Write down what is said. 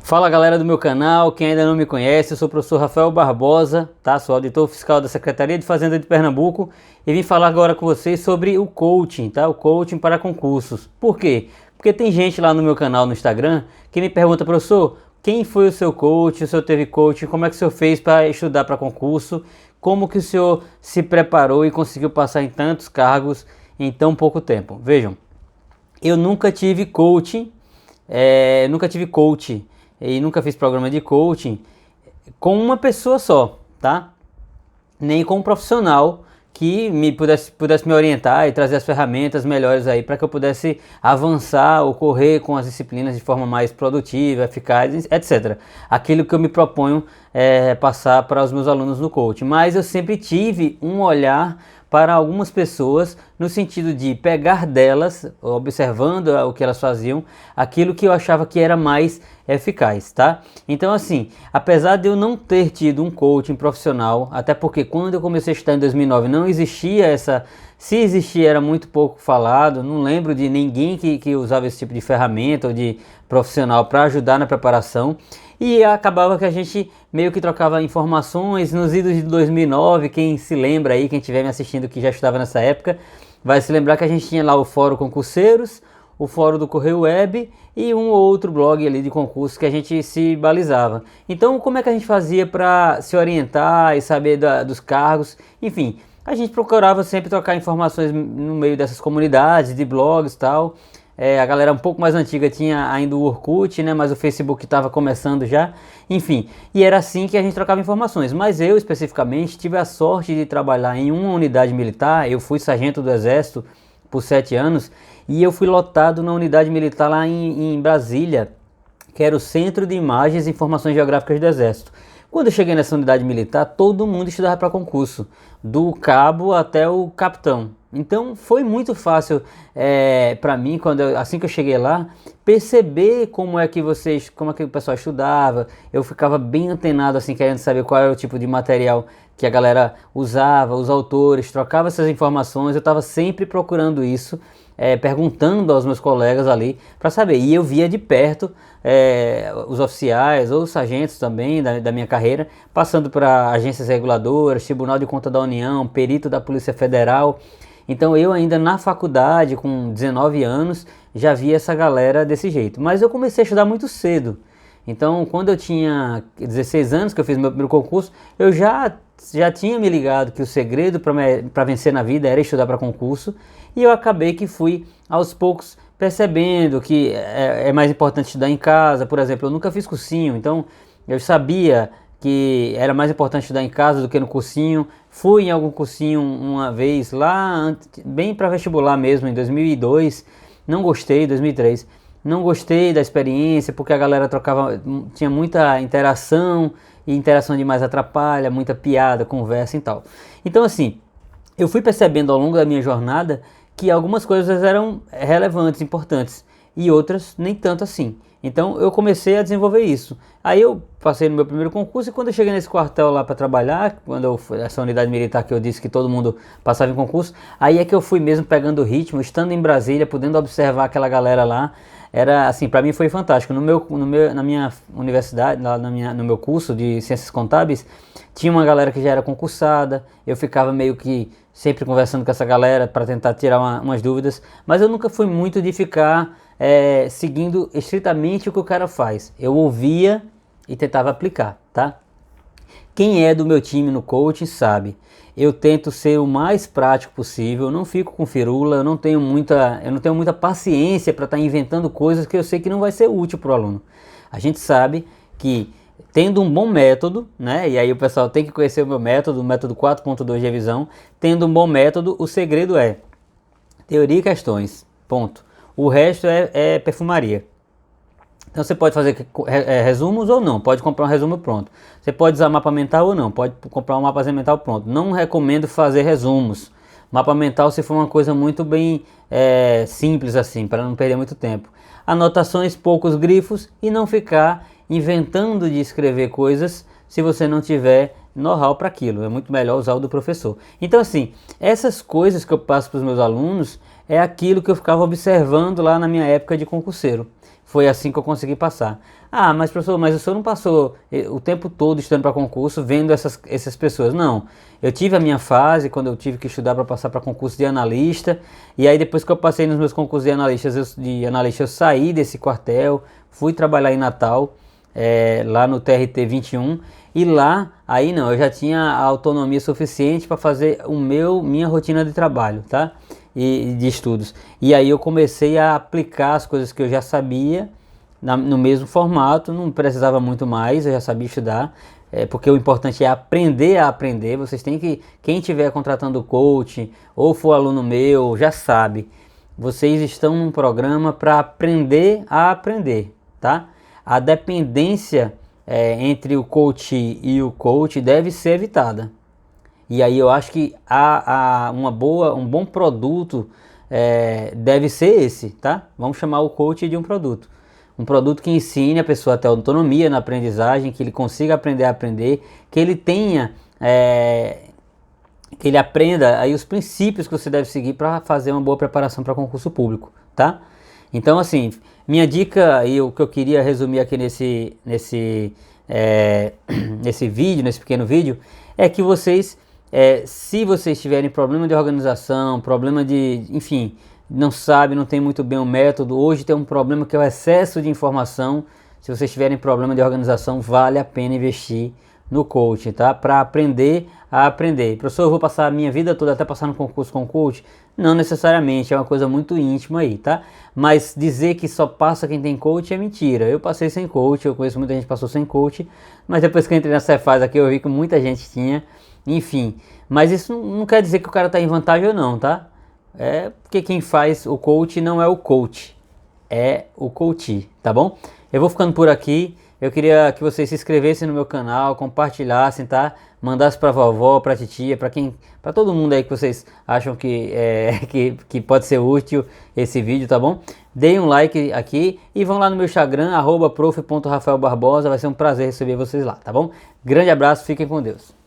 Fala galera do meu canal, quem ainda não me conhece, eu sou o professor Rafael Barbosa, tá? Sou auditor fiscal da Secretaria de Fazenda de Pernambuco e vim falar agora com vocês sobre o coaching, tá? O coaching para concursos. Por quê? Porque tem gente lá no meu canal no Instagram que me pergunta, professor, quem foi o seu coach, o senhor teve coaching, como é que o senhor fez para estudar para concurso, como que o senhor se preparou e conseguiu passar em tantos cargos em tão pouco tempo? Vejam, eu nunca tive coaching, coach e nunca fiz programa de coaching com uma pessoa só, tá? Nem com um profissional que pudesse me orientar e trazer as ferramentas melhores aí para que eu pudesse avançar ou correr com as disciplinas de forma mais produtiva, eficaz, etc. Aquilo que eu me proponho passar para os meus alunos no coaching. Mas eu sempre tive um olhar para algumas pessoas no sentido de pegar delas, observando o que elas faziam, aquilo que eu achava que era mais eficaz, tá? Então assim, apesar de eu não ter tido um coaching profissional, até porque quando eu comecei a estudar em 2009 não existia essa, se existia era muito pouco falado, não lembro de ninguém que usava esse tipo de ferramenta ou de profissional para ajudar na preparação. E acabava que a gente meio que trocava informações nos idos de 2009, quem se lembra aí, quem estiver me assistindo que já estudava nessa época, vai se lembrar que a gente tinha lá o Fórum Concurseiros, o Fórum do Correio Web e um ou outro blog ali de concurso que a gente se balizava. Então como é que a gente fazia para se orientar e saber dos cargos? Enfim, a gente procurava sempre trocar informações no meio dessas comunidades, de blogs e tal. A galera um pouco mais antiga tinha ainda o Orkut, né, mas o Facebook estava começando já, enfim, e era assim que a gente trocava informações. Mas eu especificamente tive a sorte de trabalhar em uma unidade militar. Eu fui sargento do Exército por 7 anos e eu fui lotado na unidade militar lá em Brasília, que era o Centro de Imagens e Informações Geográficas do Exército. Quando eu cheguei nessa unidade militar, todo mundo estudava para concurso, do cabo até o capitão. Então foi muito fácil para mim, assim que eu cheguei lá, perceber como é que o pessoal estudava. Eu ficava bem antenado, assim, querendo saber qual era o tipo de material que a galera usava, os autores, trocava essas informações. Eu estava sempre procurando isso, perguntando aos meus colegas ali para saber. E eu via de perto os oficiais ou os sargentos também da minha carreira, passando para agências reguladoras, Tribunal de Contas da União, perito da Polícia Federal. Então eu ainda na faculdade, com 19 anos, já via essa galera desse jeito. Mas eu comecei a estudar muito cedo. Então quando eu tinha 16 anos, que eu fiz meu primeiro concurso, eu já tinha me ligado que o segredo para vencer na vida era estudar para concurso. E eu acabei que fui aos poucos percebendo que é mais importante estudar em casa. Por exemplo, eu nunca fiz cursinho, então eu sabia que era mais importante estudar em casa do que no cursinho. Fui em algum cursinho uma vez lá, bem para vestibular mesmo, em 2002, não gostei, 2003, não gostei da experiência, porque a galera tinha muita interação, e interação demais atrapalha, muita piada, conversa e tal. Então assim, eu fui percebendo ao longo da minha jornada que algumas coisas eram relevantes, importantes, e outras nem tanto assim. Então eu comecei a desenvolver isso. Aí eu passei no meu primeiro concurso e quando eu cheguei nesse quartel lá para trabalhar, essa unidade militar que eu disse que todo mundo passava em concurso, aí é que eu fui mesmo pegando o ritmo, estando em Brasília, podendo observar aquela galera lá. Era assim, para mim foi fantástico. Na minha universidade, no meu curso de Ciências Contábeis, tinha uma galera que já era concursada. Eu ficava meio que sempre conversando com essa galera para tentar tirar umas dúvidas, mas eu nunca fui muito de ficar seguindo estritamente o que o cara faz. Eu ouvia e tentava aplicar, tá? Quem é do meu time no coaching sabe, eu tento ser o mais prático possível, eu não fico com firula, eu não tenho muita paciência para estar inventando coisas que eu sei que não vai ser útil para o aluno. A gente sabe que tendo um bom método, né, e aí o pessoal tem que conhecer o método 4.2 de revisão, tendo um bom método, o segredo é teoria e questões, ponto. O resto é perfumaria. Então você pode fazer resumos ou não, pode comprar um resumo pronto. Você pode usar mapa mental ou não, pode comprar um mapa mental pronto. Não recomendo fazer resumos. Mapa mental se for uma coisa muito bem simples assim, para não perder muito tempo. Anotações, poucos grifos e não ficar inventando de escrever coisas se você não tiver know-how para aquilo. É muito melhor usar o do professor. Então assim, essas coisas que eu passo para os meus alunos é aquilo que eu ficava observando lá na minha época de concurseiro. foi assim que eu consegui passar. Ah, mas professor, mas o senhor não passou o tempo todo estudando para concurso, vendo essas pessoas. Não, eu tive a minha fase, quando eu tive que estudar para passar para concurso de analista, e aí depois que eu passei nos meus concursos de analista, eu saí desse quartel, fui trabalhar em Natal, lá no TRT 21, e lá, aí não, eu já tinha a autonomia suficiente para fazer minha rotina de trabalho, tá? E de estudos. E aí eu comecei a aplicar as coisas que eu já sabia no mesmo formato, não precisava muito mais, eu já sabia estudar, porque o importante é aprender a aprender. Vocês têm que, quem estiver contratando coach ou for aluno meu, já sabe, vocês estão num programa para aprender a aprender, tá? A dependência entre o coach e o coach deve ser evitada. E aí eu acho que um bom produto deve ser esse, tá? Vamos chamar o coach de um produto. Um produto que ensine a pessoa a ter autonomia na aprendizagem, que ele consiga aprender a aprender, que ele tenha, que ele aprenda aí os princípios que você deve seguir para fazer uma boa preparação para concurso público, tá? Então, assim, minha dica e o que eu queria resumir aqui nesse vídeo, nesse pequeno vídeo, é que vocês, se vocês tiverem problema de organização, problema de, enfim, não sabe, não tem muito bem o método, hoje tem um problema que é o excesso de informação. Se vocês tiverem problema de organização, vale a pena investir no coaching, tá? Para aprender a aprender. Professor, eu vou passar a minha vida toda até passar no concurso com coach? Não necessariamente, é uma coisa muito íntima aí, tá? Mas dizer que só passa quem tem coach é mentira. Eu passei sem coach, eu conheço muita gente que passou sem coach, mas depois que eu entrei na Cefaz aqui eu vi que muita gente tinha, enfim. Mas isso não quer dizer que o cara tá em vantagem ou não, tá? Porque quem faz o coach não é o coach, é o coach, tá bom? Eu vou ficando por aqui. Eu queria que vocês se inscrevessem no meu canal, compartilhassem, tá? Mandassem pra vovó, pra titia, pra todo mundo aí que vocês acham que pode ser útil esse vídeo, tá bom? Deem um like aqui e vão lá no meu Instagram, @prof.rafaelbarbosa, vai ser um prazer receber vocês lá, tá bom? Grande abraço, fiquem com Deus.